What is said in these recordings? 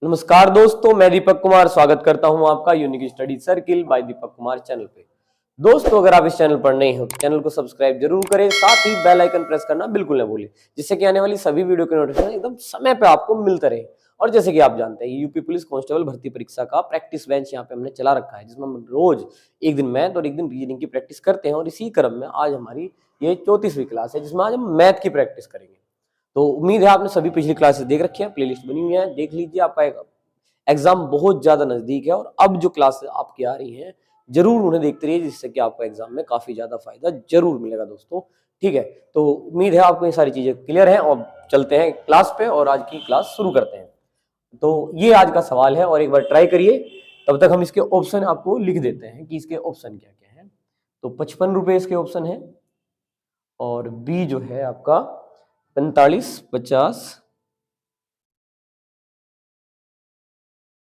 नमस्कार दोस्तों, मैं दीपक कुमार स्वागत करता हूं आपका unique study circle bye Deepak Kumar channel पे। दोस्तों, अगर आप इस चैनल पर नए हो तो चैनल को सब्सक्राइब जरूर करें, साथ ही बेल आइकन प्रेस करना बिल्कुल न भूलें, जिससे कि आने वाली सभी वीडियो के नोटिफिकेशन एकदम समय पे आपको मिलते रहे। और जैसे कि आप जानते हैं, यूपी पुलिस कांस्टेबल भर्ती परीक्षा का प्रैक्टिस बेंच यहाँ पे हमने चला रखा है, जिसमें हम रोज एक दिन मैथ और एक दिन रीजनिंग की प्रैक्टिस करते हैं। और इसी क्रम में आज हमारी ये 34वीं क्लास है, जिसमें आज हम मैथ की प्रैक्टिस करेंगे। तो उम्मीद है आपने सभी पिछली क्लासेस देख रखी है, प्लेलिस्ट बनी हुई है, देख लीजिए। आपका एग्जाम बहुत ज्यादा नजदीक है और अब जो क्लासेस आपकी आ रही हैं जरूर उन्हें देखते रहिए, जिससे कि आपको एग्जाम में काफी ज्यादा फायदा जरूर मिलेगा दोस्तों। ठीक है, तो उम्मीद है आपको ये सारी चीजें क्लियर हैं और चलते हैं क्लास पे और आज की क्लास शुरू करते हैं। तो ये आज का सवाल है और एक बार ट्राई करिए, तब तक हम इसके ऑप्शन आपको लिख देते हैं कि इसके ऑप्शन क्या क्या है। तो 55 रुपए इसके ऑप्शन है और बी जो है आपका 45, 50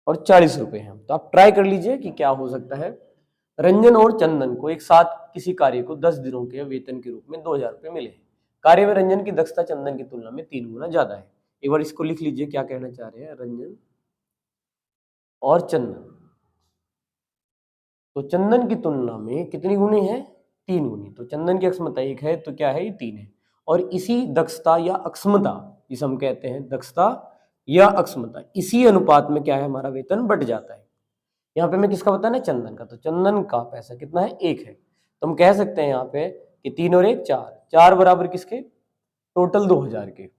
और 40 रुपए हैं। तो आप ट्राई कर लीजिए कि क्या हो सकता है। रंजन और चंदन को एक साथ किसी कार्य को 10 दिनों के वेतन के रूप में 2000 रुपए मिले हैं। कार्य में रंजन की दक्षता चंदन की तुलना में 3 गुना ज्यादा है। एक बार इसको लिख लीजिए, क्या कहना चाह रहे हैं रंजन और चंदन। तो चंदन की तुलना में कितनी गुनी है? 3 गुनी। तो चंदन की अक्षमता 1 है, तो क्या है? ये 3 है। और इसी दक्षता या अक्षमता, जिसे हम कहते हैं दक्षता या अक्षमता, इसी अनुपात में क्या है, हमारा वेतन बढ़ जाता है। यहाँ पे मैं किसका बताना है? चंदन का। तो चंदन का पैसा कितना है? 1 है। तो हम कह सकते हैं यहाँ पे कि 3 और 1 4, 4 बराबर किसके? टोटल 2000 के।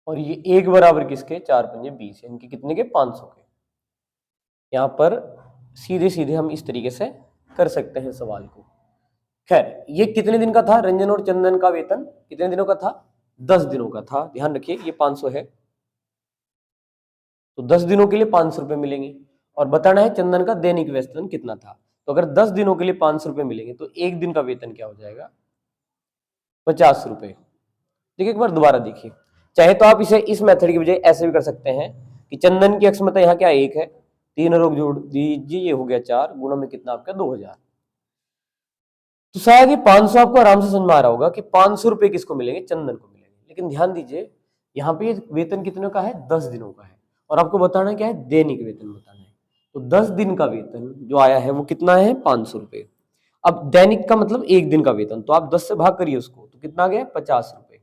और ये 1 बराबर किसके? 4 पंजे 20, यानी कि कितने के? 500 के। यहाँ पर सीधे सीधे हम इस तरीके से कर सकते हैं सवाल को। खैर, ये कितने दिन का था? रंजन और चंदन का वेतन कितने दिनों का था? 10 दिनों का था। ध्यान रखिए, ये 500 है तो 10 दिनों के लिए 500 रुपए मिलेंगे। और बताना है चंदन का दैनिक वेतन कितना था। तो अगर 10 दिनों के लिए 500 रुपए मिलेंगे तो एक दिन का वेतन क्या हो जाएगा? 50 रुपए। देखिए, एक बार दोबारा देखिए। चाहे तो आप इसे इस मेथड की बजाय ऐसे भी कर सकते हैं कि चंदन की अक्षमता यहाँ क्या 1 है, 3 और 1 जोड़ दीजिए, ये हो गया 4 गुणा में कितना आपका? 2000। तो शायद ये 500 आपको आराम से समझ में आ रहा होगा कि 500 रुपए किसको मिलेंगे? चंदन को मिलेंगे। लेकिन ध्यान दीजिए, यहाँ पे वेतन कितने का है? 10 दिनों का है। और आपको बताना क्या है? दैनिक वेतन बताना है। तो 10 दिन का वेतन जो आया है वो कितना है? 500 रुपए। अब दैनिक का मतलब एक दिन का वेतन, तो आप 10 से भाग करिए उसको, तो कितना आ गया? 50 रुपए।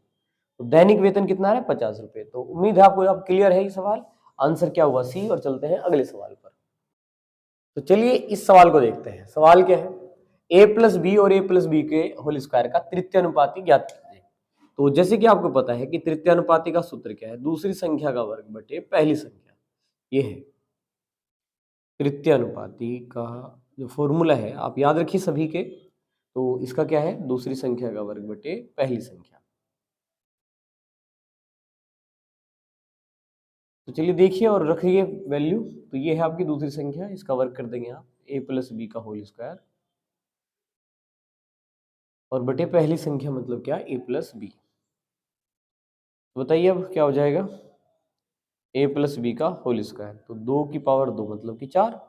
तो दैनिक वेतन कितना है? 50 रुपए। तो उम्मीद है आपको अब क्लियर है ये सवाल। आंसर क्या हुआ? सी। और चलते हैं अगले सवाल पर। तो चलिए इस सवाल को देखते हैं। सवाल क्या है? ए प्लस बी और ए प्लस बी के होल स्क्वायर का तृतीय अनुपाती ज्ञात कीजिए। तो जैसे कि आपको पता है कि तृतीय अनुपाती का सूत्र क्या है? दूसरी संख्या का वर्ग बटे पहली संख्या। ये है तृतीय अनुपाती का जो फॉर्मूला है, आप याद रखिए सभी के। तो इसका क्या है? दूसरी संख्या का वर्ग बटे पहली संख्या। तो चलिए देखिए और रखिए वैल्यू। तो ये है आपकी दूसरी संख्या, इसका वर्ग कर देंगे आप, ए प्लस बी का होल स्क्वायर और बटे पहली संख्या मतलब क्या? ए प्लस बी। बताइए अब क्या हो जाएगा? ए प्लस बी का होल स्क्वायर, तो 2 की पावर 2 मतलब कि 4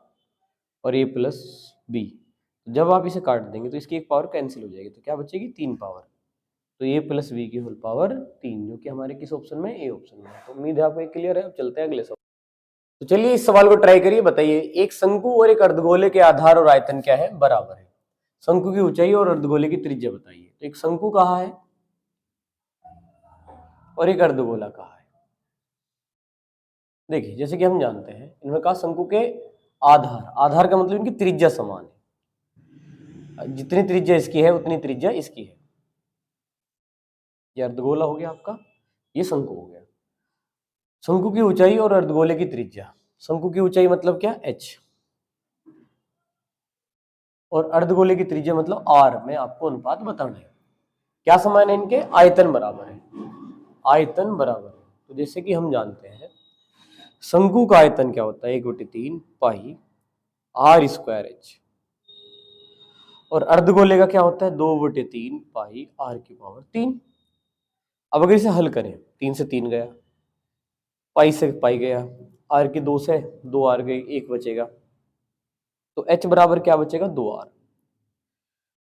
और ए प्लस बी। जब आप इसे काट देंगे तो इसकी एक पावर कैंसिल हो जाएगी, तो क्या बचेगी? 3 पावर। तो ए प्लस बी की होल पावर 3, जो कि हमारे किस ऑप्शन में? ए ऑप्शन में। तो उम्मीद है आपको क्लियर है। अब चलते हैं अगले सवाल। तो चलिए इस सवाल को ट्राई करिए। बताइए, एक शंकु और एक अर्धगोले के आधार और आयतन क्या है? बराबर है। शंकु की ऊंचाई और अर्धगोले की त्रिज्या बताइए। तो एक शंकु कहाँ है और एक अर्धगोला कहाँ है? देखिए, जैसे कि हम जानते हैं, इनमें कहा शंकु के आधार, आधार का मतलब इनकी त्रिज्या समान है। जितनी त्रिज्या इसकी है उतनी त्रिज्या इसकी है। ये अर्धगोला हो गया आपका, ये शंकु हो गया। शंकु की ऊंचाई और अर्धगोले की त्रिज्या। शंकु की ऊंचाई मतलब क्या? h। और अर्धगोले की त्रिज्या मतलब r में आपको अनुपात बताना है। क्या समान है इनके? आयतन बराबर है। आयतन बराबर है। तो जैसे कि हम जानते हैं, शंकु का आयतन क्या होता है? 1/3 पाई r स्क्वायर h। और अर्धगोले का क्या होता है? 2/3 पाई r की पावर 3। अब अगर इसे हल करें, 3 से 3 गया, पाई से पाई गया, r की 2 से 2 r गई, 1 बचेगा। तो h बराबर क्या बचेगा? 2r।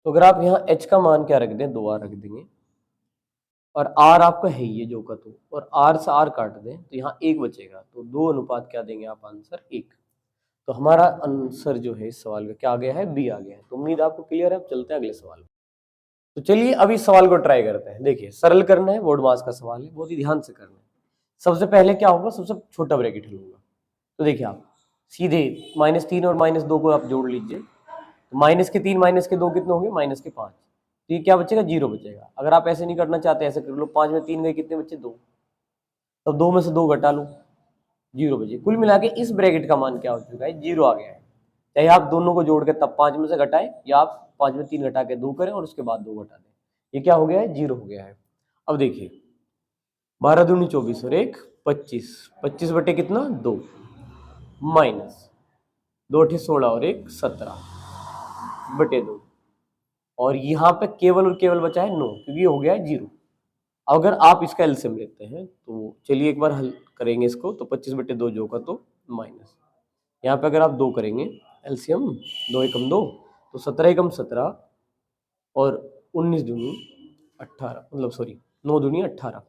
तो अगर आप यहाँ h का मान क्या रख दें? 2r रख देंगे। और आर आपका है ये जो का तो, और आर से आर काट दें तो यहाँ 1 बचेगा, तो 2 अनुपात क्या देंगे आप आंसर 1। तो हमारा आंसर जो है इस सवाल का क्या आ गया है, बी आ गया है। तो उम्मीद आपको क्लियर है। अब चलते हैं अगले सवाल। तो चलिए अब इस सवाल को ट्राई करते हैं। देखिए सरल करना है, बोर्ड मास का सवाल है, बहुत ही ध्यान से करना है। सबसे पहले क्या होगा, सबसे छोटा ब्रैकेट लूंगा। तो देखिए आप सीधे -3 और -2 को आप जोड़ लीजिए, तो -3 -2 कितने होंगे, -5। तो ये क्या बचेगा, 0 बचेगा। अगर आप ऐसे नहीं करना चाहते ऐसे कर लो, 5 में 3 गए, कितने बचे 2, तब 2 में से 2 घटा लो, 0 बचे। कुल मिला के इस ब्रैकेट का मान क्या हो चुका है, 0 आ गया है। चाहे आप दोनों को जोड़ के तब 5 में से घटाएं, या आप 5 में 3 घटा के 2 करें और उसके बाद 2 घटा दें, ये क्या हो गया है, 0 हो गया है। अब देखिए 12 दूनी 24 और 1 25, 25 बटे कितना 2, माइनस 2 अठे 16 और 1 17 बटे 2, और यहाँ पे केवल और केवल बचा है 9, क्योंकि ये हो गया है 0। अगर आप इसका एलसीएम लेते हैं तो चलिए एक बार हल करेंगे इसको, तो 25 बटे 2 जो का तो माइनस, यहाँ पे अगर आप 2 करेंगे एलसीएम, 2 एकम 2, तो 17 एकम 17 और 19 दूनी 18, मतलब सॉरी 9 दूनी 18,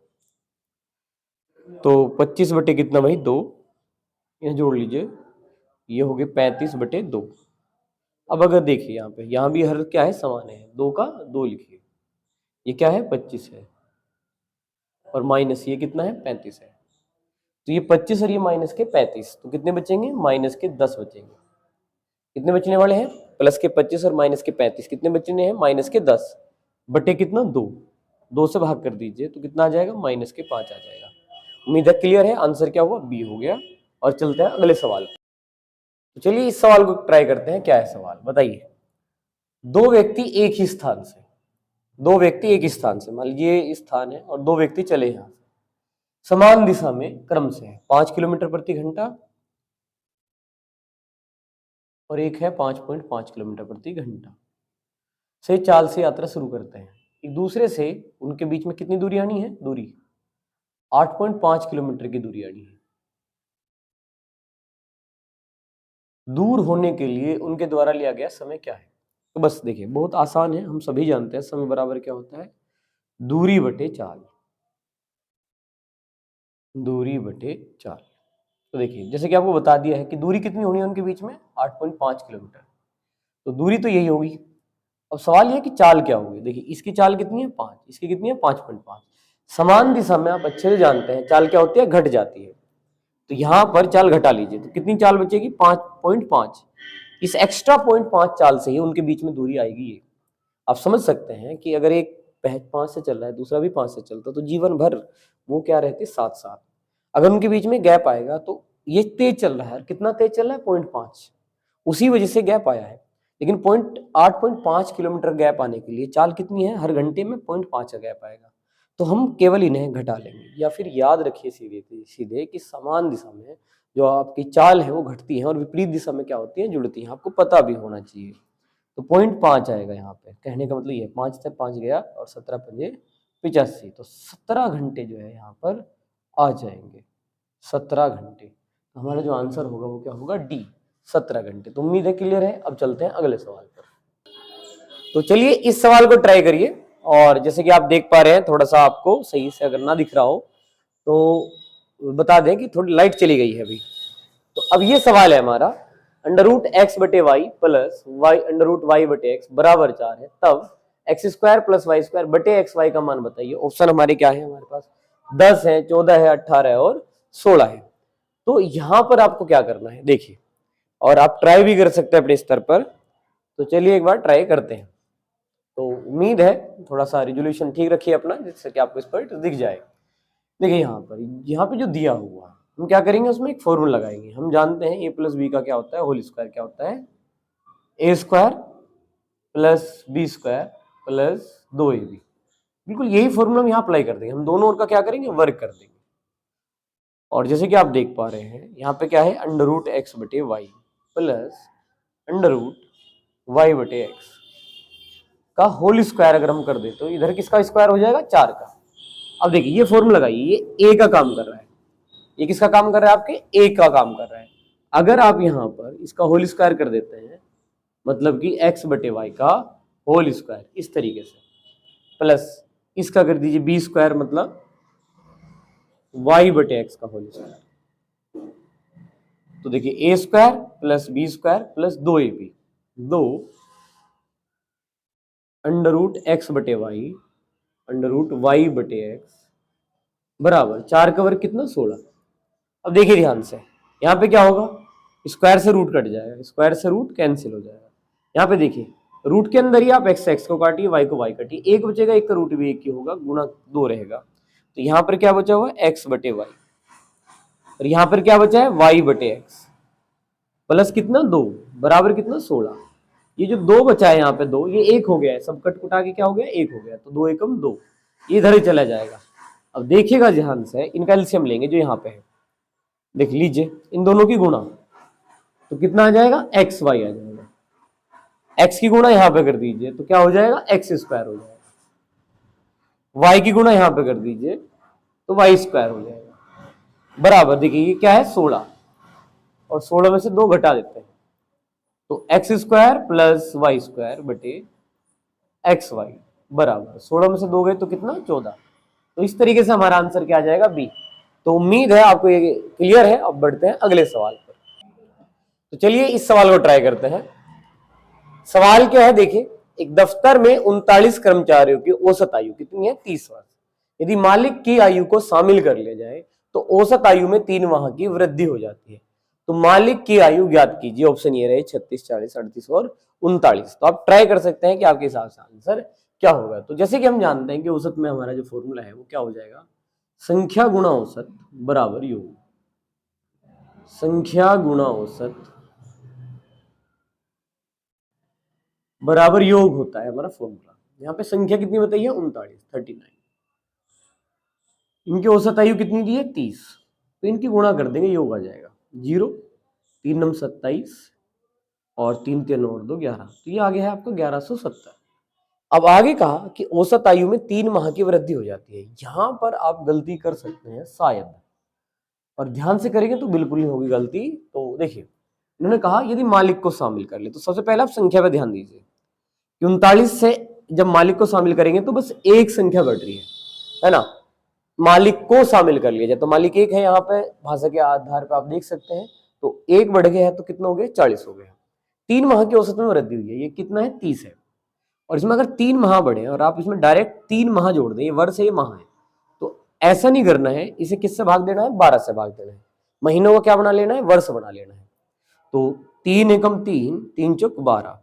तो 25 बटे कितना भाई 2, ये जोड़ लीजिए, ये हो गए 35 बटे 2। अब अगर देखिए यहाँ भी हर क्या है, समान है, 2 का 2 लिखिए, ये क्या है 25 है, और माइनस ये कितना है 35 है। तो ये 25 और ये माइनस के 35, तो कितने बचेंगे, माइनस के 10 बचेंगे। कितने बचने वाले हैं, प्लस के 25 और माइनस के 35, कितने बचने हैं, माइनस के 10 बटे कितना 2, 2 से भाग कर दीजिए तो कितना आ जाएगा, माइनस के 5 आ जाएगा। उम्मीद है क्लियर है। आंसर क्या हुआ, बी हो गया। और चलते हैं अगले सवाल। तो चलिए इस सवाल को ट्राई करते हैं। क्या है सवाल, बताइए। दो व्यक्ति एक ही स्थान से, मान लीजिए इस स्थान है और 2 व्यक्ति चले यहाँ समान दिशा में क्रम से है, 5 किलोमीटर प्रति घंटा और एक है 5.5 किलोमीटर प्रति घंटा से चाल से यात्रा शुरू करते हैं। एक दूसरे से उनके बीच में कितनी दूरी आनी है, दूरी 8.5 किलोमीटर की दूरी आनी है। दूर होने के लिए उनके द्वारा लिया गया समय क्या है। तो बस देखिए बहुत आसान है, हम सभी जानते हैं समय बराबर क्या होता है, दूरी बटे चाल, दूरी बटे चाल। तो देखिए जैसे कि आपको बता दिया है कि दूरी कितनी होनी है उनके बीच में, 8.5 किलोमीटर, तो दूरी तो यही होगी। अब सवाल यह कि चाल क्या होगी। देखिए इसकी चाल कितनी है 5, इसकी कितनी है 5.5। समान दिशा में आप अच्छे से जानते हैं चाल क्या होती है, घट जाती है। तो यहाँ पर चाल घटा लीजिए तो कितनी चाल बचेगी, 5.5। इस एक्स्ट्रा 0.5 चाल से ही उनके बीच में दूरी आएगी। ये आप समझ सकते हैं कि अगर एक 5 से चल रहा है दूसरा भी 5 से चलता, तो जीवन भर वो क्या रहते साथ साथ। अगर उनके बीच में गैप आएगा तो ये तेज चल रहा है, कितना तेज चल रहा है 0.5, उसी वजह से गैप आया है। लेकिन 8.5 किलोमीटर गैप आने के लिए चाल कितनी है, हर घंटे में 0.5 का गैप आएगा। तो हम केवल इन्हें घटा लेंगे, या फिर याद रखिए सीधे सीधे कि समान दिशा में जो आपकी चाल है वो घटती है और विपरीत दिशा में क्या होती है, जुड़ती है। आपको पता भी होना चाहिए। तो 0.5 आएगा यहाँ पे, कहने का मतलब ये 5 से 5 गया और 17 पंजे 85, तो 17 घंटे जो है यहाँ पर आ जाएंगे, 17 घंटे। तो हमारा जो आंसर होगा वो क्या होगा, डी, 17 घंटे। तो उम्मीद है क्लियर है। अब चलते हैं अगले सवाल पर। तो चलिए इस सवाल को ट्राई करिए, और जैसे कि आप देख पा रहे हैं, थोड़ा सा आपको सही से अगर ना दिख रहा हो तो बता दें कि थोड़ी लाइट चली गई है अभी। तो अब ये सवाल है हमारा, √x बटे वाई प्लस √y बटे x बराबर 4 है, तब x² प्लस y² बटे xy का मान बताइए। ऑप्शन हमारे क्या है, हमारे पास 10 है, 14 है, 18 है और 16 है। तो यहां पर आपको क्या करना है देखिए, और आप ट्राई भी कर सकते हैं अपने स्तर पर। तो चलिए एक बार ट्राई करते हैं। तो उम्मीद है थोड़ा सा रिजोल्यूशन ठीक रखिए अपना, जिससे कि आपको इस पर दिख जाए। देखिए यहाँ पे जो दिया हुआ, हम क्या करेंगे, उसमें एक फॉर्मूला लगाएंगे। हम जानते हैं a प्लस बी का क्या होता है, होल स्क्वायर क्या होता है, a² plus b² plus 2ab। बिल्कुल यही फॉर्मूला हम यहाँ अप्लाई कर देंगे। हम दोनों ओर का क्या करेंगे, वर्क कर देंगे। और जैसे कि आप देख पा रहे हैं यहाँ पे क्या है, √x बटे वाई प्लस √y बटे x का होल स्क्वायर अगर हम कर दे तो इधर किसका स्क्वायर हो जाएगा, 4 का। अब देखिए ये फॉर्मूला लगाइए, ये a का काम कर रहा है, ये किसका काम कर रहा है, आपके a का काम कर रहा है। अगर आप यहाँ पर इसका होल स्क्वायर कर देते हैं, मतलब कि x बटे वाई का होल स्क्वायर इस तरीके से, प्लस इसका कर दीजिए बी स्क्वायर, मतलब वाई बटे एक्स का होल स्क्वायर। तो देखिए A square plus B square plus 2ab, 2 under root X बटे वाई अंडर रूट वाई बटे एक्स बराबर 4 का वर्ग कितना 16। अब देखिए ध्यान से, यहाँ पे क्या होगा, स्क्वायर से रूट कट जाएगा, स्क्वायर से रूट कैंसिल हो जाएगा। यहाँ पे देखिए रूट के अंदर ही आप एक्स को काटिए, वाई को वाई काटिए, एक बचेगा, एक का रूट भी एक ही होगा, गुणा 2 रहेगा। तो यहाँ पर क्या बचा हुआ एक्स बटे वाई, और यहाँ पर क्या बचा है वाई बटे एक्स प्लस कितना 2 बराबर कितना 16। ये जो 2 बचा है यहाँ पे 2, ये 1 हो गया है, सब कट कुटा के क्या हो गया 1 हो गया, तो 2 एकम 2, ये इधर ही चला जाएगा। अब देखिएगा ध्यान से, इनका एलसीएम लेंगे जो यहाँ पे है, देख लीजिए इन दोनों की गुणा, तो कितना आ जाएगा एक्स वाई आ जाएगा, एक्स की गुणा यहाँ पे कर दीजिए तो क्या हो जाएगा एक्स स्क्वायर हो जाएगा, वाई की गुणा यहाँ पे कर दीजिए तो वाई स्क्वायर हो जाएगा बराबर, देखिए ये क्या है 16, और 16 में से 2 घटा देते हैं, तो x square plus y square बटे एक्स वाई बराबर 16 में से 2 गए तो कितना 14। तो इस तरीके से हमारा आंसर क्या आ जाएगा बी। तो उम्मीद है आपको ये क्लियर है। अब बढ़ते हैं अगले सवाल पर। तो चलिए इस सवाल को ट्राई करते हैं। सवाल क्या है देखिए, एक दफ्तर में 39 कर्मचारियों की औसत आयु कितनी है 30 वर्ष। यदि मालिक की आयु को शामिल कर लिया जाए तो औसत आयु में 3 माह की वृद्धि हो जाती है। तो मालिक की आयु ज्ञात कीजिए। ऑप्शन ये रहे 36, 40, 38 और 39। तो आप ट्राई कर सकते हैं कि आपके हिसाब से आंसर क्या होगा। तो जैसे कि हम जानते हैं कि औसत में हमारा जो फॉर्मूला है वो क्या हो जाएगा, संख्या गुणा औसत बराबर योग। संख्या गुणा औसत बराबर योग होता है हमारा फॉर्मूला। यहाँ पे संख्या कितनी बताई है 39। इनकी औसत आयु कितनी दी है 30, तो इनकी गुणा कर देंगे, योग आ जाएगा 0, 3 नम 27 और 3 3 और 2 11। तो ये आ गया है आपको 1170। अब आगे कहा कि औसत आयु में 3 माह की वृद्धि हो जाती है। यहां पर आप गलती कर सकते हैं शायद, और ध्यान से करेंगे तो बिल्कुल नहीं होगी गलती। तो देखिए इन्होंने कहा यदि मालिक को शामिल कर ले, तो सबसे पहले आप संख्या पे ध्यान दीजिए कि 39 से जब मालिक को शामिल करेंगे तो बस एक संख्या बढ़ रही है ना। मालिक को शामिल कर लिया जाए तो मालिक एक है, यहाँ पे भाषा के आधार पर आप देख सकते हैं। तो एक बढ़ गया है तो कितना हो गया 40 हो गया। 3 माह की औसत में वृद्धि हुई है, ये कितना है 30 है। और इसमें अगर 3 माह बढ़े और आप इसमें डायरेक्ट 3 माह जोड़ दें, ये वर्ष है ये माह है, तो ऐसा नहीं करना है। इसे किससे भाग देना है 12 से भाग देना है। महीनों को क्या बना लेना है वर्ष बना लेना है। तो 3 एकम 3, 3 चौक 12,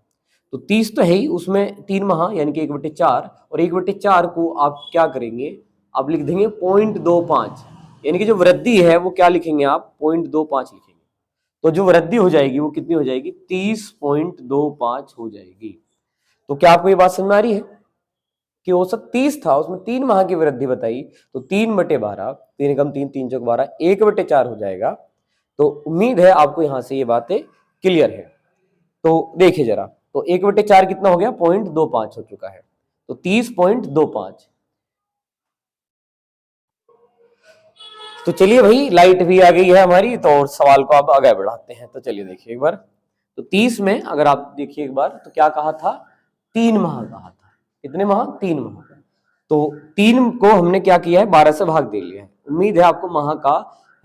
तो 30 तो है ही, उसमें 3 माह यानी कि 1/4, और 1/4 को आप क्या करेंगे, आप लिख देंगे 0.25, यानी कि जो वृद्धि है वो क्या लिखेंगे आप 0.25 लिखेंगे। तो जो वृद्धि हो जाएगी वो कितनी हो जाएगी 30.25 हो जाएगी। तो क्या आपको ये बात समझ में आ रही है कि औसत 30 था, उसमें 3 माह की वृद्धि बताई, तो 3/12, 3 एकम 3, 3 चौक 12, 1/4 हो जाएगा। तो उम्मीद है आपको यहां से ये बातें क्लियर है। तो देखिए जरा, तो 1/4 कितना हो गया 0.25 हो चुका है, तो 30.25। तो चलिए भाई लाइट भी आ गई है हमारी, तो और सवाल को आप आगे बढ़ाते हैं। तो चलिए देखिए एक बार, तो 30 में अगर आप देखिए एक बार, तो क्या कहा था 3 माह कहा था। कितने माह 3 माह। तो 3 को हमने क्या किया है 12 से भाग दे लिया है। उम्मीद है आपको माह का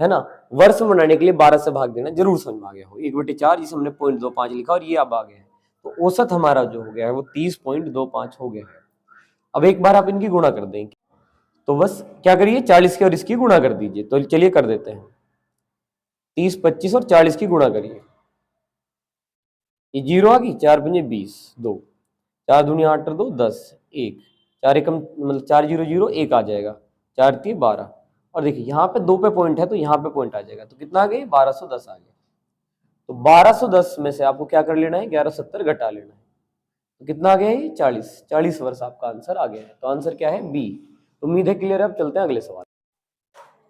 है ना वर्ष बनाने के लिए 12 से भाग देना जरूर समझ में आ गया हो। 1/4 जिसे हमने 0.25 लिखा और ये अब आ गया है, तो औसत हमारा जो हो गया है वो 30.25 हो गया है। अब एक बार आप इनकी गुणा कर देंगे, तो बस क्या करिए 40 की और इसकी गुणा कर दीजिए। तो चलिए कर देते हैं, 30, 25 और 40 की गुणा करिए, ये 0 आ गई, 4 पंजे 20, 2, 4 दूनी 8 और 2 10, 1, 4 एकम मतलब 4 0 0 1 आ जाएगा, 4 3 12, और देखिए यहाँ पे 2 पे पॉइंट है तो यहाँ पे पॉइंट आ जाएगा। तो कितना आ गया 1210 आ गया। तो 1210 में से आपको क्या कर लेना है 1170 घटा लेना है, तो कितना आ गया ये 40 वर्ष आपका आंसर आ गया है। तो आंसर क्या है बी। उम्मीद है क्लियर है। अब चलते हैं अगले सवाल।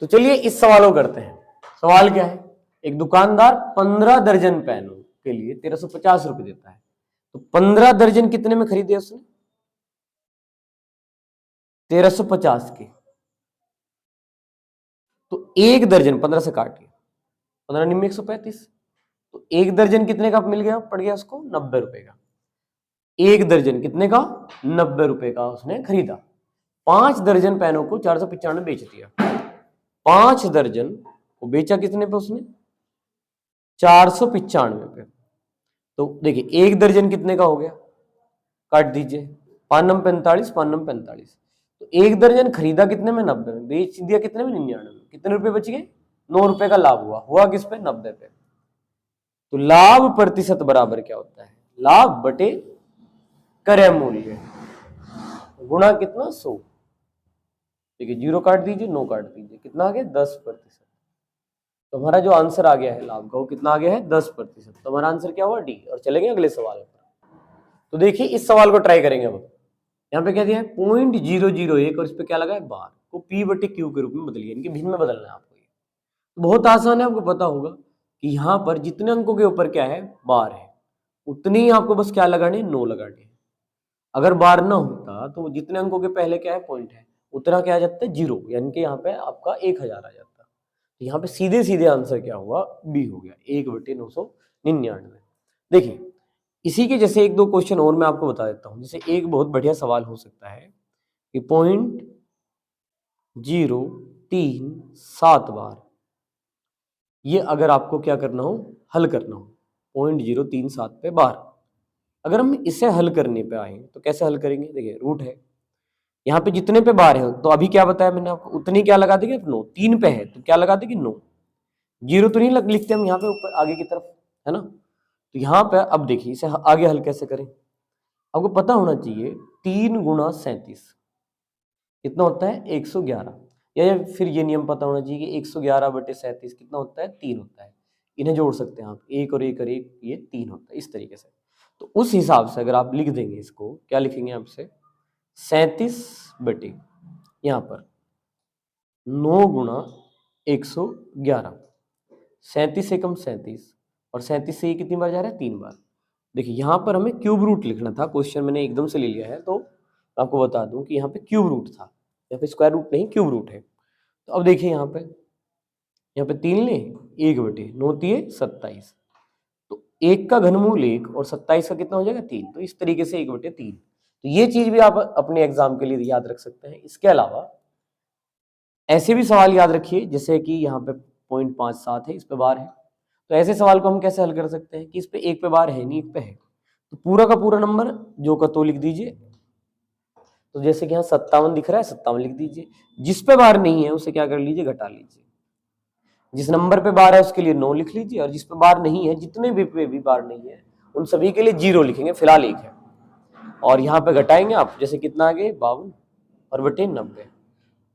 तो चलिए इस सवाल को करते हैं। सवाल क्या है, एक दुकानदार 15 दर्जन पेनों के लिए 1350 रुपए देता है। तो 15 दर्जन कितने में खरीदे उसने 1350 के। तो एक दर्जन 15 से काट के 15 निम्न 135, तो एक दर्जन कितने का मिल गया पड़ गया उसको 90 रुपए का। एक दर्जन कितने का 90 रुपए का उसने खरीदा। 5 दर्जन पेनों को 495 बेच दिया। 5 दर्जन को बेचा कितने पे उसने? 495 पे। तो देखिए 1 दर्जन कितने का हो गया, काट दीजिए, 5 नम 45, 5 नम 45। तो 1 दर्जन खरीदा कितने में? 90 में। बेच दिया कितने में? 99 में। कितने रुपए बच गए? 9 रुपए का लाभ हुआ किस पे? 90 पे। तो लाभ प्रतिशत बराबर क्या होता है? लाभ बटे क्रय मूल्य गुणा कितना? 100। देखिए 0 काट दीजिए, 9 काट दीजिए, कितना आ गया? 10%। तो हमारा जो आंसर आ गया है लाभ का, वो कितना आ गया है? 10%। तो हमारा आंसर क्या हुआ? डी। और चलेंगे अगले सवाल पर। तो देखिए इस सवाल को ट्राई करेंगे अब। यहाँ पे क्या दिया है? 0.001 और इस पे क्या लगा है? बार को पी बटे क्यू के रूप में बदलिए, इनके भिन्न में बदलना है आपको। ये बहुत आसान है, आपको पता होगा कि यहाँ पर जितने अंकों के ऊपर क्या है? बार है, उतनी ही आपको बस क्या लगाने? 9 लगाने। अगर बार ना होता तो जितने अंकों के पहले क्या है? पॉइंट है, उतना क्या आ जाता है? 0, यानी कि यहाँ पे आपका 1000 आ जाता। तो यहाँ पे सीधे सीधे आंसर क्या हुआ? बी हो गया, 1/999। देखिए इसी के जैसे 1-2 क्वेश्चन और मैं आपको बता देता हूँ। जैसे एक बहुत बढ़िया सवाल हो सकता है कि 0.037 बार, ये अगर आपको क्या करना हो? हल करना हो 0.037 पे बार। अगर हम इसे हल करने पे आए तो कैसे हल करेंगे? देखिए रूट है, यहाँ पे जितने पे बार है तो अभी क्या बताया मैंने आपको? उतनी क्या लगा देंगे? 9। 3 पे है तो क्या लगा देंगे? 9। 0 तो नहीं लिखते हम यहाँ पे ऊपर आगे की तरफ, है ना? तो यहाँ पे अब देखिए इसे आगे हल कैसे करें? आपको पता होना चाहिए 3 गुणा 37 कितना होता है? 111। या फिर ये नियम पता होना चाहिए कि 111/37 कितना होता है? 3 होता है। इन्हें जोड़ सकते हैं आप, 1 और 1 और 1, ये 3 होता है, इस तरीके से। तो उस हिसाब से अगर आप लिख देंगे इसको, क्या लिखेंगे आपसे? 37 बटे यहाँ पर 9 गुणा 111। 37 एकम 37 और 37 से ये कितनी बार जा रहा है? 3 बार। देखिए यहाँ पर हमें क्यूब रूट लिखना था, क्वेश्चन मैंने एकदम से ले लिया है तो आपको बता दूं कि यहाँ पे क्यूब रूट था, यहाँ पे स्क्वायर रूट नहीं, क्यूब रूट है। तो अब देखिए यहाँ पे 3 ले, 1/9 तिये 27। तो 1 का घनमूल 1 और 27 का कितना हो जाएगा? 3। तो इस तरीके से 1/3। तो ये चीज भी आप अपने एग्जाम के लिए याद रख सकते हैं। इसके अलावा ऐसे भी सवाल याद रखिए, जैसे कि यहाँ पे 0.57 है, इस पे बार है। तो ऐसे सवाल को हम कैसे हल कर सकते हैं कि इस पे 1 पे बार है नहीं, 1 पे है, तो पूरा का पूरा नंबर जो का तो लिख दीजिए। तो जैसे कि यहाँ 57 दिख रहा है, 57 लिख दीजिए। जिस पे बार नहीं है उसे क्या कर लीजिए? घटा लीजिए। जिस नंबर पे बार है उसके लिए 9 लिख लीजिए, और जिस पे बार नहीं है, जितने भी पे भी बार नहीं है, उन सभी के लिए 0 लिखेंगे, फिलहाल 1 है। और यहाँ पे घटाएंगे आप, जैसे कितना आ गया? 52 और बटे 90।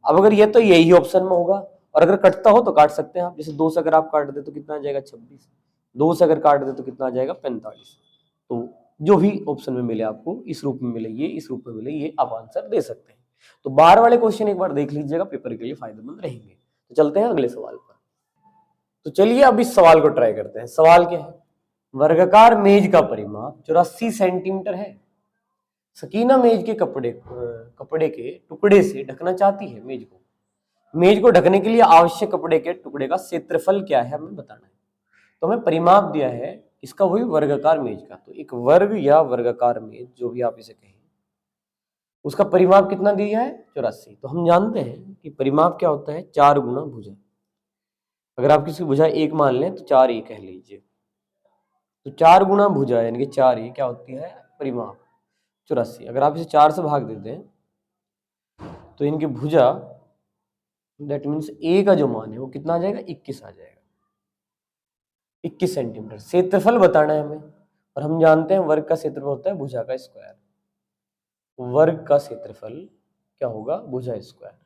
अब अगर ये तो यही ऑप्शन में होगा, और अगर कटता हो तो काट सकते हैं आप। जैसे 2 से अगर आप काट दे तो कितना आ जाएगा? 26। 2 से अगर काट दे तो कितना आ जाएगा? 45। तो जो भी ऑप्शन में मिले आपको, इस रूप में मिले ये, इस रूप में मिले ये, आप आंसर दे सकते हैं। तो बार वाले क्वेश्चन एक बार देख लीजिएगा, पेपर के लिए फायदेमंद रहेंगे। तो चलते हैं अगले सवाल पर। तो चलिए अब इस सवाल को ट्राई करते हैं। सवाल क्या है? वर्गाकार मेज का परिमाप 84 सेंटीमीटर है। सकीना मेज के कपड़े के टुकड़े से ढकना चाहती है मेज को। मेज को ढकने के लिए आवश्यक कपड़े के टुकड़े का क्षेत्रफल क्या है, हमें बताना है। तो हमें परिमाप दिया है इसका, वही वर्गाकार मेज का। तो एक वर्ग या वर्गाकार मेज, जो भी आप इसे कहें, उसका परिमाप कितना दिया है? 84। तो हम जानते हैं कि परिमाप क्या होता है? 4 गुना भुजा। अगर आप किसी भुजा 1 मान लें तो 4 ही कह लीजिए। तो 4 गुना भुजा यानी कि 4 ही क्या होती है? परिमाप 84। अगर आप इसे 4 से भाग देते हैं तो इनकी भुजा, दैट मीन्स ए का जो मान है वो कितना आ जाएगा? 21 आ जाएगा। 21 सेंटीमीटर क्षेत्रफल बताना है हमें, और हम जानते हैं वर्ग का क्षेत्रफल होता है भुजा का स्क्वायर। वर्ग का क्षेत्रफल क्या होगा? भुजा स्क्वायर।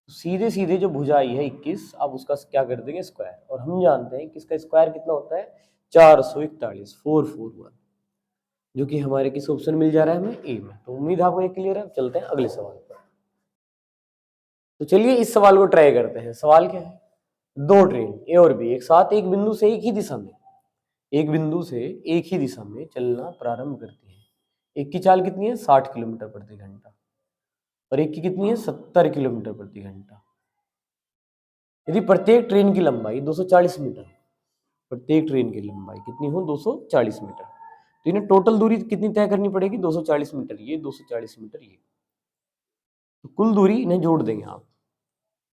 सीधे सीधे जो भुजा आई है 21, अब उसका क्या कर देंगे? स्क्वायर। और हम जानते हैं कि इसका स्क्वायर कितना होता है? 441, 441, जो कि हमारे किस ऑप्शन मिल जा रहा है? हमें ए में। तो उम्मीद आपको ये क्लियर है। चलते हैं अगले सवाल पर। तो चलिए इस सवाल को ट्राई करते हैं। सवाल क्या है? 2 ट्रेन ए और बी एक साथ एक बिंदु से एक ही दिशा में, एक बिंदु से एक ही दिशा में चलना प्रारंभ करती है। एक की चाल कितनी है? 60 किलोमीटर प्रति घंटा, और एक की कितनी है? 70 किलोमीटर प्रति घंटा। यदि प्रत्येक ट्रेन की लंबाई 240 मीटर, प्रत्येक ट्रेन की लंबाई कितनी हो? 240 मीटर, तो इन्हें टोटल दूरी कितनी तय करनी पड़ेगी? 240 मीटर ये, 240 मीटर ये। तो कुल दूरी इन्हें जोड़ देंगे आप,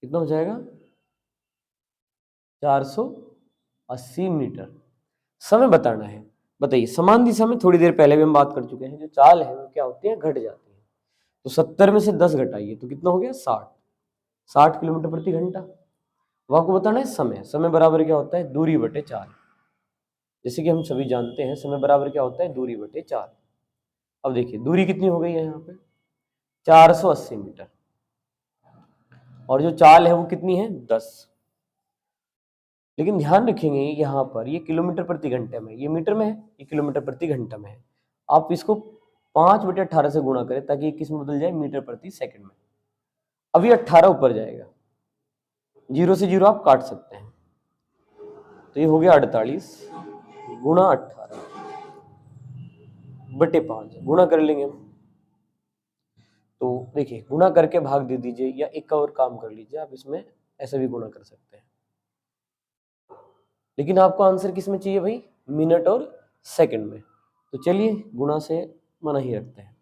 कितना हो जाएगा 480 मीटर। समय बताना है। बताइए, समान दिशा में थोड़ी देर पहले भी हम बात कर चुके हैं, जो चाल है वो क्या होती है, घट जाती है। तो 70 में से 10 घटाइए तो कितना हो गया 60 किलोमीटर प्रति घंटा। वो आपको बताना है समय। समय बराबर क्या होता है, दूरी बटे 4। जैसे कि हम सभी जानते हैं समय बराबर क्या होता है, दूरी बटे 4। अब देखिए दूरी कितनी हो गई है यहाँ पे 480 मीटर, और जो चाल है वो कितनी है 10। लेकिन ध्यान रखेंगे यहाँ पर ये किलोमीटर प्रति घंटे में, ये मीटर में है, ये किलोमीटर प्रति घंटा में है। आप इसको 5/18 से गुणा करें ताकि ये किस में बदल जाए, मीटर प्रति सेकंड में। अब ये 18 ऊपर जाएगा, 0 से 0 आप काट सकते हैं, तो ये हो गया 48 गुणा 18 बटे 5, गुणा कर लेंगे हम। तो देखिए गुणा करके भाग दे दीजिए, या एक और काम कर लीजिए आप, इसमें ऐसे भी गुणा कर सकते हैं। लेकिन आपको आंसर किस में चाहिए भाई, मिनट और सेकंड में। तो चलिए गुणा से मना ही रखते हैं।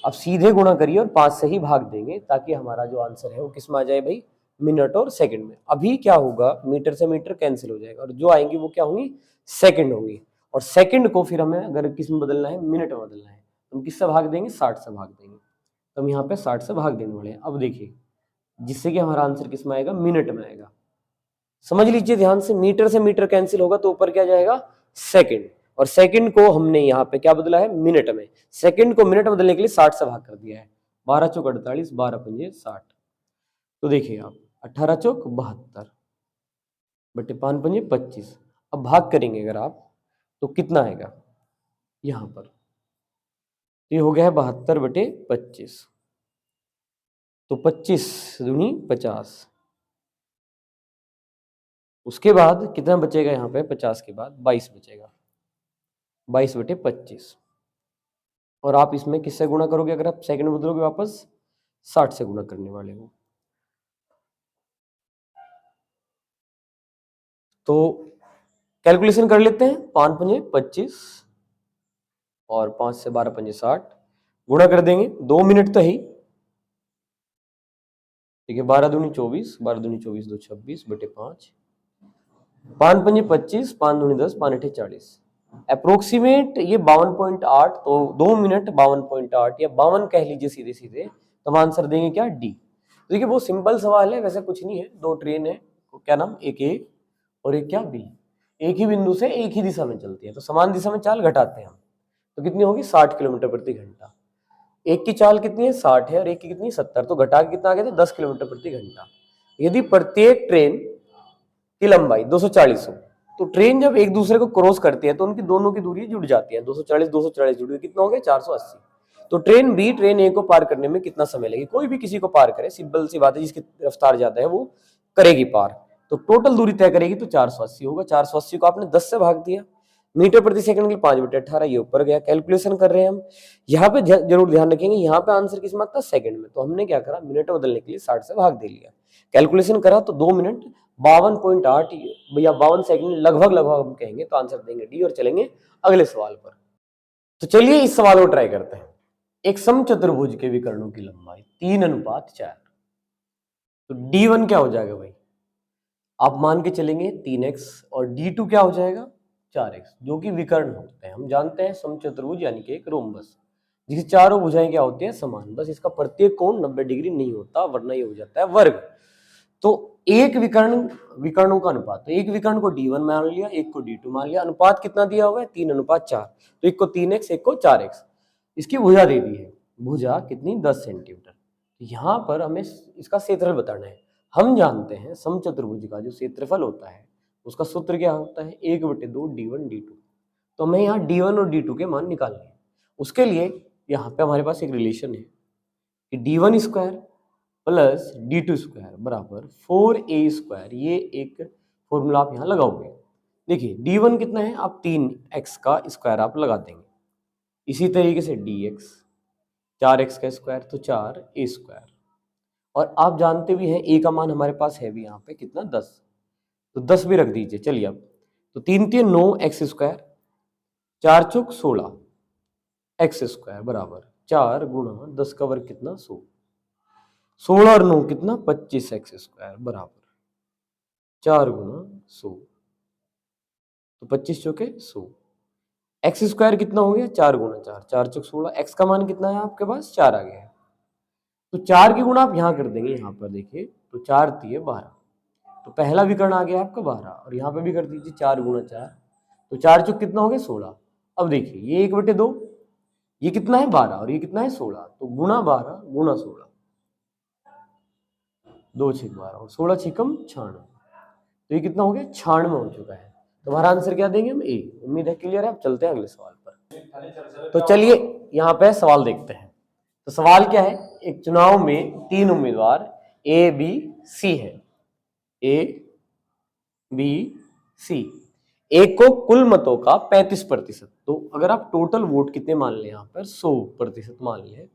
अब सीधे गुणा करिए और 5 से ही भाग देंगे ताकि हमारा जो आंसर है वो किस में आ जाए भाई, मिनट और सेकंड में। अभी क्या होगा, मीटर से मीटर कैंसिल हो जाएगा और जो आएंगी वो क्या होंगी, सेकंड होंगी। और सेकंड को फिर हमें अगर किस में बदलना है, मिनट में बदलना है, तो हम किससे भाग देंगे, 60 से भाग देंगे। तो हम यहाँ पे 60 से भाग देने वाले हैं। अब देखिए जिससे कि हमारा आंसर किस में आएगा, मिनट में आएगा। समझ लीजिए ध्यान से मीटर कैंसिल होगा तो ऊपर क्या जाएगा, सेकंड, और सेकंड को हमने यहाँ पे क्या बदला है, मिनट में। सेकंड को मिनट बदलने के लिए 60 से भाग कर दिया है। 12 चौक 48, 12 पंजे 60। तो देखिए आप 18 चौक 72 बटे 5 पंजे 25। अब भाग करेंगे अगर आप तो कितना आएगा यहाँ पर, ये हो गया है 72 बटे 25। तो 25 दूनी 50। उसके बाद कितना बचेगा यहाँ पे, 50 के बाद 22 बचेगा, 22 बटे 25। और आप इसमें किससे गुणा करोगे, अगर आप सेकंड बदलोगे वापस 60 से गुणा करने वाले हो। तो कैलकुलेशन कर लेते हैं, 5 पंजे 25 और 5 से 12 पंजे 60, गुणा कर देंगे, 2 मिनट तो ही। ठीक है, 12 दूनी 24, 12 दूनी 24, 2 26 बटे 5, 5 पंजे 25, 5 दूनी 10, 5 अठे 40, अप्रोक्सीमेट ये 52.8। तो 2 मिनट 52.8 या 52 कह लीजिए सीधे सीधे, तो हम आंसर देंगे क्या, डी। देखिए बहुत सिंपल सवाल है, वैसे कुछ नहीं है। 2 ट्रेन है, क्या नाम, एक ए और एक क्या बी, एक ही बिंदु से एक ही दिशा में चलती है, तो समान दिशा में चाल घटाते हैं हम। तो कितनी होगी, 60 किलोमीटर प्रति घंटा। एक की चाल कितनी है, 60 है, और एक की कितनी 70, तो घटा के कितना आ गया था, 10 किलोमीटर प्रति घंटा। यदि प्रत्येक ट्रेन की लंबाई 240 हो, तो ट्रेन जब एक दूसरे को क्रॉस करती है तो उनकी दोनों की दूरी जुड़ जाती है। 240 240 जुड़ गई, कितना हो गया 480। तो ट्रेन बी ट्रेन ए को पार करने में कितना समय लगेगा, कोई भी किसी को पार करे, सिंपल सी बात है, जिसकी रफ्तार ज्यादा है वो करेगी पार। तो टोटल दूरी तय करेगी तो 480 होगा। 480 को आपने 10 से भाग दिया, मीटर प्रति सेकंड के लिए 5/18, ये ऊपर गया। कैलकुलेशन कर रहे हैं हम, यहाँ पे जरूर ध्यान रखेंगे, यहाँ पे आंसर किस में आता है, सेकंड में। तो हमने क्या करा, मिनट बदलने के लिए 60 से भाग दे लिया। कैलकुलेशन करा तो 2 मिनट 52.8 या 52 सेकंड लगभग हम कहेंगे, तो आंसर देंगे डी और चलेंगे अगले सवाल पर। तो चलिए इस सवाल को ट्राई करते हैं। एक समचतुर्भुज के विकर्णों की लंबाई 3:4, तो D1 क्या हो जाएगा भाई, आप मान के चलेंगे 3x, और D2 क्या हो जाएगा 4x, जो कि विकर्ण होते हैं। हम जानते हैं समचतुर्भुज यानी कि एक रोम्बस जिसकी चारों भुजाएं क्या होती है, समान, बस इसका प्रत्येक कोण 90 डिग्री नहीं होता, वरना ये हो जाता है वर्ग। तो एक विकर्णों का अनुपात, तो एक विकर्ण को D1 मान लिया, एक को D2 मान लिया, अनुपात कितना दिया हुआ है 3:4, तो एक को 3x एक को 4x। इसकी भुजा दे दी है, भुजा कितनी 10 सेंटीमीटर। यहाँ पर हमें इसका क्षेत्रफल बताना है। हम जानते हैं समचतुर्भुज का जो क्षेत्रफल होता है उसका सूत्र क्या होता है, 1/2 D1 D2। तो हमें यहाँ D1 और D2 के मान निकालने हैं। उसके लिए यहाँ पे हमारे पास एक रिलेशन है कि D1 square plus D2 square बराबर 4a स्क्वायर, ये एक फॉर्मूला आप यहाँ लगाओगे। देखिए D1 कितना है, आप 3x का स्क्वायर आप लगा देंगे, इसी तरीके से dx 4x का स्क्वायर तो 4a स्क्वायर, और आप जानते भी हैं a का मान हमारे पास है भी यहाँ पे कितना 10, तो 10 भी रख दीजिए। चलिए अब तो 3 9 x स्क्वायर, 4 चौक 16 x स्क्वायर बराबर 4 गुणा 10 का वर्ग कितना 100, 16 और 9 कितना 25x² बराबर 4 गुणा 100, तो 25 चौके 100, x² कितना हो गया 4 गुणा 4, 4 चौक 16, x का मान कितना है आपके पास 4 आ गया है। तो 4 की गुणा आप यहाँ कर देंगे, यहाँ पर देखिए तो 4 3 12, तो पहला विकर्ण आ गया आपका 12, और यहाँ पे भी कर दीजिए 4 गुणा 4, तो 4 चौक कितना हो गया 16। अब देखिए ये 1/2, ये कितना है 12 और ये कितना है 16, तो गुणा 12 गुणा 16, 2 6 12 और 16 6 96, तो ये कितना हो गया 96 हो चुका है। तुम्हारा आंसर क्या देंगे हम ए। उम्मीद है क्लियर है। आप चलते हैं अगले सवाल पर। तो चलिए यहाँ पे सवाल देखते हैं। तो सवाल क्या है, एक चुनाव में 3 उम्मीदवार ए बी सी है, ए बी सी, एक को कुल मतों का 35%, तो अगर आप टोटल वोट कितने मान लें यहाँ पर 100% मान लें,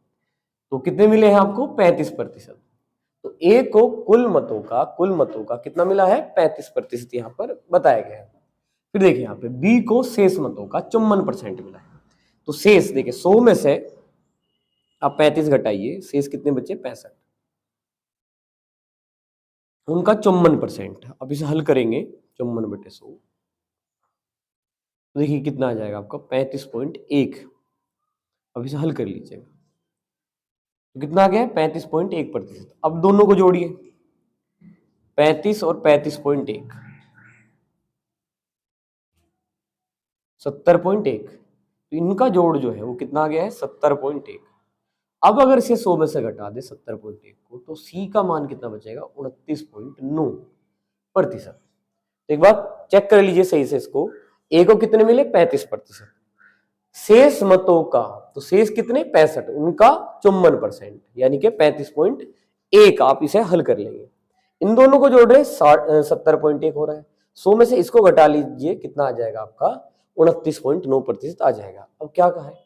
तो कितने मिले हैं आपको 35%। तो ए को कुल मतों का कितना मिला है 35% यहाँ पर बताया गया है। फिर देखिए यहाँ पे बी को शेष मतों का 54% मिला है। तो शेष देखिए 100 में से आप 35 घटाइए, शेष कितने बचे 65, उनका 54%। अब इसे हल करेंगे 54/100, तो देखिए कितना आ जाएगा आपका 35.1। अब इसे हल कर लीजिएगा, तो कितना आ गया 35.1%। अब दोनों को जोड़िए, 35 और 35.1 70.1, तो इनका जोड़ जो है वो कितना आ गया है 70.1। अब अगर इसे 100 में से घटा दे 70.1 को, तो सी का मान कितना बचेगा 29.9%। एक बार चेक कर लीजिए सही से इसको, ए को कितने मिले 35%, शेष मतों का तो शेष कितने 65, उनका 54%, यानी कि 35.1। आप इसे हल कर लेंगे, इन दोनों को जोड़ रहे 70.1 हो रहा है, 100 में से इसको घटा लीजिए, कितना आ जाएगा आपका 29.9% आ जाएगा। अब क्या कहा है,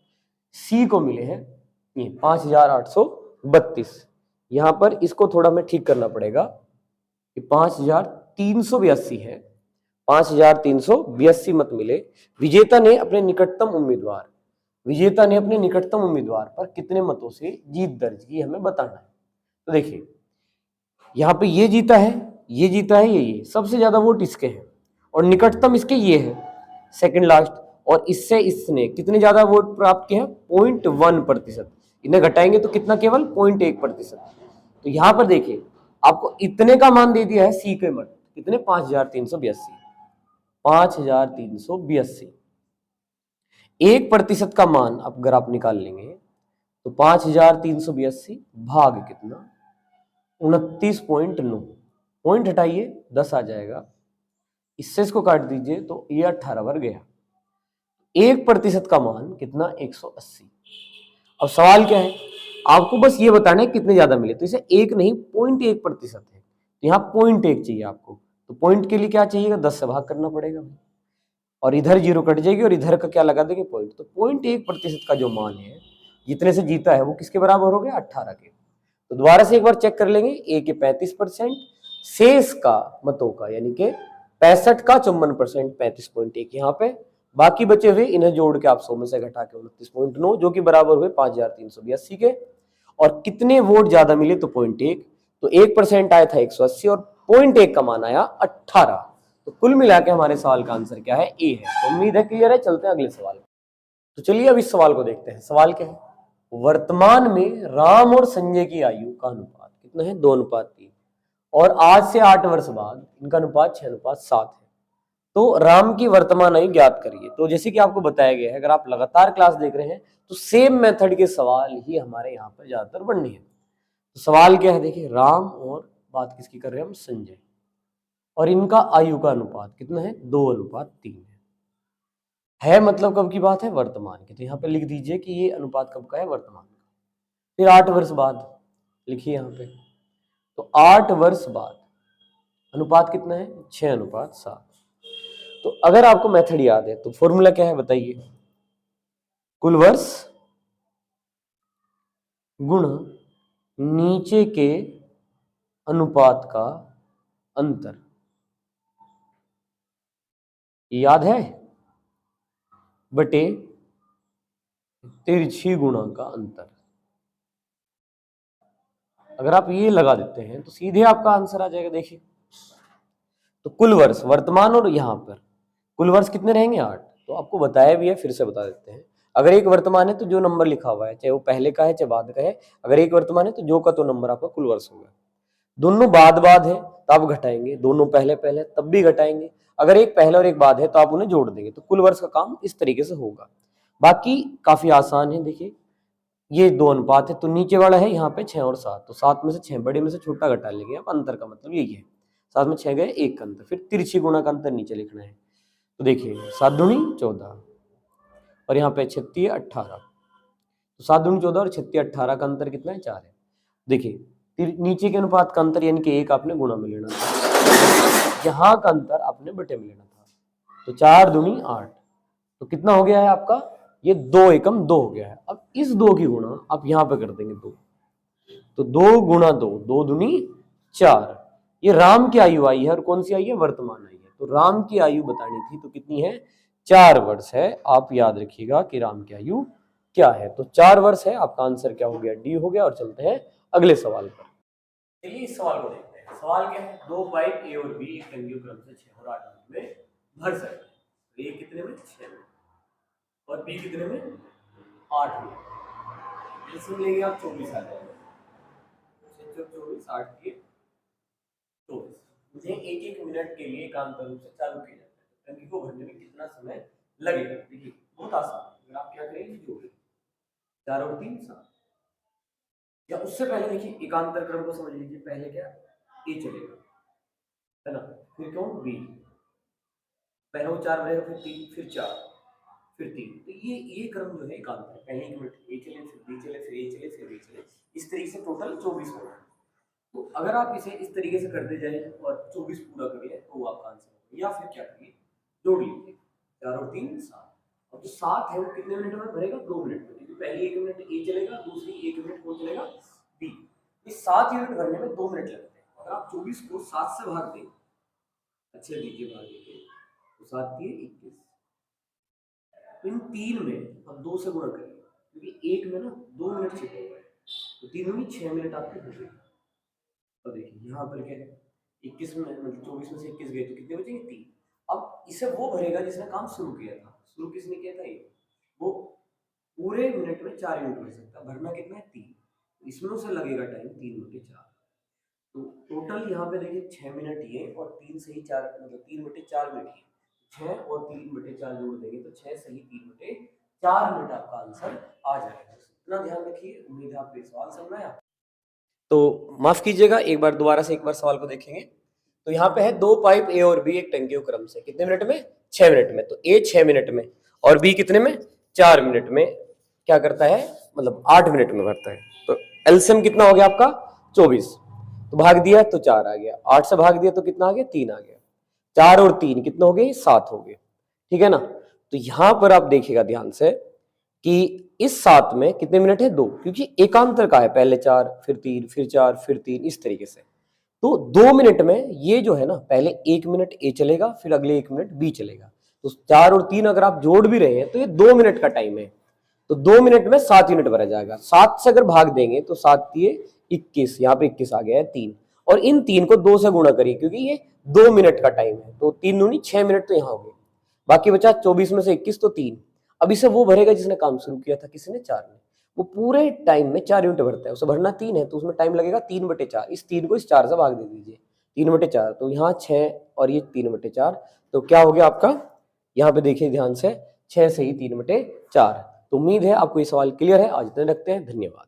सी को मिले हैं ये 5832, यहां पर इसको थोड़ा में ठीक करना पड़ेगा कि 5382 है, 5382 मत मिले। विजेता ने अपने निकटतम उम्मीदवार पर कितने मतों से जीत दर्ज की हमें बताना है। तो देखिए यहाँ पे ये जीता है, ये सबसे ज्यादा वोट इसके हैं, और निकटतम इसके ये है सेकंड लास्ट, और इससे इसने कितने ज्यादा वोट प्राप्त किए हैं 0.1%, इन्हें घटाएंगे तो कितना केवल 0.1%। तो यहाँ पर देखिए आपको इतने का मान दे दिया है सी के मत कितने 5382, 1% का मान अगर आप निकाल लेंगे तो 5382 भाग कितना 29.9, पॉइंट हटाइए 10 आ जाएगा, इससे इसको काट दीजिए तो ये 18 बार गया। 1% का मान कितना 180। अब सवाल क्या है, आपको बस ये बताना है कितने ज्यादा मिले, तो इसे एक नहीं 0.1% है, तो यहाँ 0.1 चाहिए आपको, तो पॉइंट के लिए क्या चाहिएगा 10 से भाग करना पड़ेगा, और इधर 0 कट जाएगी और इधर का क्या लगा देंगे पॉइंट, तो 0.1% का जो मान है जितने से जीता है वो किसके बराबर हो गया 18 के। तो दोबारा से एक बार चेक कर लेंगे, ए के 35%, शेष का मतों का यानी कि 65 का 54%, 35.1 यहाँ पे, बाकी बचे हुए इन्हें जोड़ के आप 100 में से घटा के 29.9 जो कि बराबर हुए 5382 के, और कितने वोट ज्यादा मिले तो 0.1, तो 1% आया था 180 और 0.1 का मान आया 18। तो कुल मिला के हमारे सवाल का आंसर क्या है ए है। तो उम्मीद है क्लियर है। चलते हैं अगले सवाल। तो चलिए अब इस सवाल को देखते हैं। सवाल क्या है, वर्तमान में राम और संजय की आयु का अनुपात कितना है 2:3, और आज से 8 वर्ष बाद इनका अनुपात 6:7 है। तो राम की वर्तमान आयु ज्ञात करिए। तो जैसे कि आपको बताया गया है, अगर आप लगातार क्लास देख रहे हैं तो सेम मेथड के सवाल ही हमारे यहाँ पर ज्यादातर बनने हैं। तो सवाल क्या है, देखिए राम और बात किसकी कर रहे हैं हम संजय, और इनका आयु का अनुपात कितना है 2:3 है, मतलब कब की बात है वर्तमान की। तो यहाँ पे लिख दीजिए कि ये अनुपात कब का है वर्तमान का। फिर 8 वर्ष बाद लिखिए यहाँ पे, तो 8 वर्ष बाद अनुपात कितना है 6:7। तो अगर आपको मेथड याद है तो फॉर्मूला क्या है बताइए, कुल वर्ष गुणा नीचे के अनुपात का अंतर, याद है, बटे तिरछी गुणा का अंतर। अगर आप ये लगा देते हैं तो सीधे आपका आंसर आ जाएगा। देखिए तो कुल वर्ष वर्तमान और यहाँ पर कुल वर्ष कितने रहेंगे 8। तो आपको बताया भी है, फिर से बता देते हैं। अगर एक वर्तमान है तो जो नंबर लिखा हुआ है चाहे वो पहले का है चाहे बाद का है, अगर एक वर्तमान है तो जो का तो नंबर आपका कुल वर्ष होगा। दोनों बाद बाद है तो आप घटाएंगे, दोनों पहले पहले तब भी घटाएंगे। अगर एक पहले और एक बाद है तो आप उन्हें जोड़ देंगे। तो कुल वर्ष का काम इस तरीके से होगा। बाकी काफी आसान है। देखिए ये दो अनुपात है तो नीचे वाला है यहाँ पे 6 और 7, तो 7 में से 6 बड़े में से छोटा घटा लेंगे। अब अंतर का मतलब यही है, 7 में 6 गए 1 का अंतर, फिर तिरछी गुणा का अंतर नीचे लिखना है। तो देखिए 7 दूनी 14 और यहाँ पे 36 18, तो 7 दूनी 14 और 36 18 का अंतर कितना है 4 है। देखिए नीचे के अनुपात का अंतर यानी कि 1 आपने गुणा में लेना था, यहाँ का अंतर आपने बटे में लेना था। तो 4 दूनी 8, तो कितना हो गया है आपका, ये 2 एकम 2 हो गया है। अब इस 2 की गुणा आप यहाँ पे कर देंगे 2, तो 2 गुणा 2, 2 दूनी 4। ये राम की आयु आई है और कौन सी आई है, वर्तमान आई है। तो राम की आयु बतानी थी तो कितनी है, 4 वर्ष है। आप याद रखिएगा कि राम की आयु क्या है, तो 4 वर्ष है। आपका आंसर क्या हो गया, डी हो गया। और चलते हैं अगले सवाल पर। चलिए इस सवाल को देखते हैं। सवाल क्या है, 2 पाइप ए और बी एक टंकियों क्रम से 6 और 8 मिनट में भर सकते हैं। तो ये कितने में, 6 में, और बी कितने में, 8 में। इसमें लेंगे आप 24 आ जाएगा, 24 8 के 24। मुझे एक एक मिनट के लिए एकांतर रूप से चालू किया जाता है। टंकी को भरने में कितना समय लगेगा। देखिए बहुत आसान है, अगर आप क्या करेंगे, जोड़ेंगे 4 और 3 7। या उससे पहले देखिए एकांतर क्रम को समझ लीजिए। पहले क्या ए चलेगा, है ना, फिर क्यों बी, पहले वो 4 बनेगा, फिर 3, फिर 4, फिर 3। तो ये क्रम जो है एकांतर है। पहले एक मिनट ए चले, फिर बी चले, फिर ए चले, फिर बी चले, इस तरीके से टोटल 24 होगा। तो अगर आप इसे इस तरीके से करते जाए और 24 पूरा कर ले तो वो आपका आंसर होगा। या फिर क्या करिए, जोड़ लीजिए 4 और 3 7। अब जो 7 है वो कितने मिनट में भरेगा, 2 मिनट में। क्योंकि पहली 1 मिनट ए चलेगा, दूसरी 1 मिनट कौन चलेगा, बी। इस 7 यूनिट भरने में 2 मिनट लगते हैं। अगर आप 24 को 7 से भाग दें, अच्छे दीजिए भाग दीजिए, तो 7 3 21। इन 3 में हम 2 से गुणा करेंगे क्योंकि 1 में ना 2 मिनट छिपे हुए हैं। तो 3 में 6 मिनट आपके हो गए। तो देखिए यहाँ पर क्या है, 21 में मतलब 24 में से 21 गए तो कितने बचेंगे, 3। अब इसे वो भरेगा जिसने काम शुरू किया था। शुरू किसने किया था, ये। वो पूरे मिनट में 4 यूनिट भर सकता है। भरना कितना है, 3। इसमें उसे लगेगा टाइम 3 बटे 4। तो टोटल यहाँ पे देखिए 6 मिनट ये और 3 सही 4 मतलब 3 बटे 4 मिनट ये। 6 और 3 बटे 4 जोड़ देंगे तो 6 सही 3 बटे 4 मिनट आपका आंसर आ जाएगा। इतना ध्यान रखिए। उम्मीद है आपको सवाल समझ में आया। तो माफ कीजिएगा, एक बार दोबारा से एक बार सवाल को देखेंगे। तो यहाँ पे है 2 पाइप ए और बी एक टंकियों क्रम से कितने मिनट में, 6 मिनट में। तो ए 6 मिनट में और बी कितने में, 4 मिनट में क्या करता है, मतलब 8 मिनट में भरता है। तो एलसीएम कितना हो गया आपका, 24। तो भाग दिया तो 4 आ गया, 8 से भाग दिया तो कितना आ गया, 3 आ गया। 4 और 3 कितने हो गए, 7 हो गए। ठीक है ना। तो यहां पर आप देखिएगा ध्यान से कि इस 7 में कितने मिनट है, 2, क्योंकि एकांतर का है। पहले 4 फिर 3 फिर 4 फिर 3 इस तरीके से। तो 2 मिनट में ये जो है ना, पहले 1 मिनट ए चलेगा, फिर अगले 1 मिनट बी चलेगा। तो 4 और 3 अगर आप जोड़ भी रहे हैं तो ये 2 मिनट का टाइम है। तो 2 मिनट में 7 यूनिट भरा जाएगा। 7 से अगर भाग देंगे तो 7 दिए 21, यहाँ पे 21 आ गया है 3। और इन 3 को 2 से गुणा करिए क्योंकि ये 2 मिनट का टाइम है। तो 3 दूनी 6 मिनट तो यहाँ हो गए। बाकी बचा 24 में से 21 तो 3। अब इसे वो भरेगा जिसने काम शुरू किया था, किसने, 4 ने। वो पूरे टाइम में 4 यूनिट भरता है। उसे भरना 3 है तो उसमें टाइम लगेगा 3 बटे 4। इस 3 को इस 4 से भाग दे दीजिए, 3 बटे 4। तो यहाँ 6 और ये 3 बटे 4। तो क्या हो गया आपका, यहाँ पे देखिए ध्यान से, 6 से ही 3 बटे 4। तो उम्मीद है आपको ये सवाल क्लियर है। आज इतने रखते हैं, धन्यवाद।